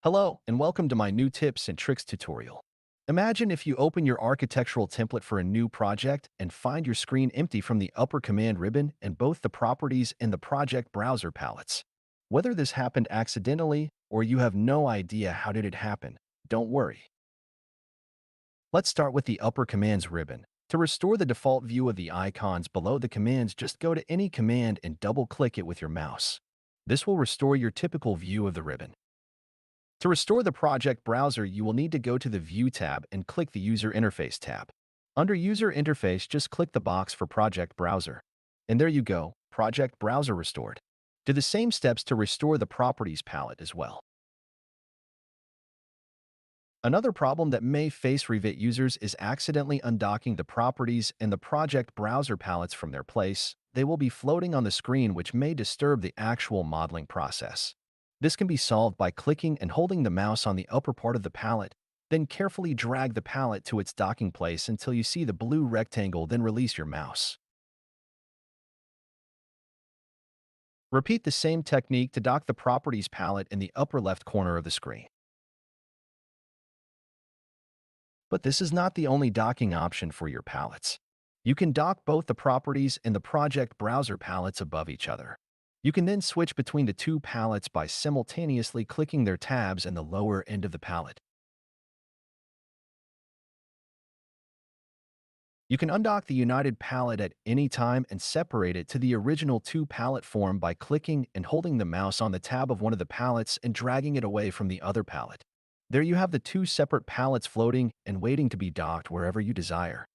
Hello, and welcome to my new tips and tricks tutorial. Imagine if you open your architectural template for a new project and find your screen empty from the upper command ribbon and both the properties and the project browser palettes. Whether this happened accidentally or you have no idea how did it happen, don't worry. Let's start with the upper commands ribbon. To restore the default view of the icons below the commands, just go to any command and double-click it with your mouse. This will restore your typical view of the ribbon. To restore the project browser, you will need to go to the View tab and click the User Interface tab. Under User Interface, just click the box for Project Browser. And there you go, Project Browser restored. Do the same steps to restore the Properties palette as well. Another problem that may face Revit users is accidentally undocking the Properties and the Project Browser palettes from their place. They will be floating on the screen, which may disturb the actual modeling process. This can be solved by clicking and holding the mouse on the upper part of the palette, then carefully drag the palette to its docking place until you see the blue rectangle, then release your mouse. Repeat the same technique to dock the Properties palette in the upper left corner of the screen. But this is not the only docking option for your palettes. You can dock both the Properties and the Project Browser palettes above each other. You can then switch between the two palettes by simultaneously clicking their tabs in the lower end of the palette. You can undock the United palette at any time and separate it to the original two palette form by clicking and holding the mouse on the tab of one of the palettes and dragging it away from the other palette. There you have the two separate palettes floating and waiting to be docked wherever you desire.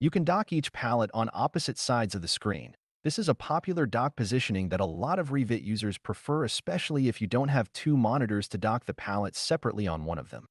You can dock each palette on opposite sides of the screen. This is a popular dock positioning that a lot of Revit users prefer, especially if you don't have two monitors to dock the palettes separately on one of them.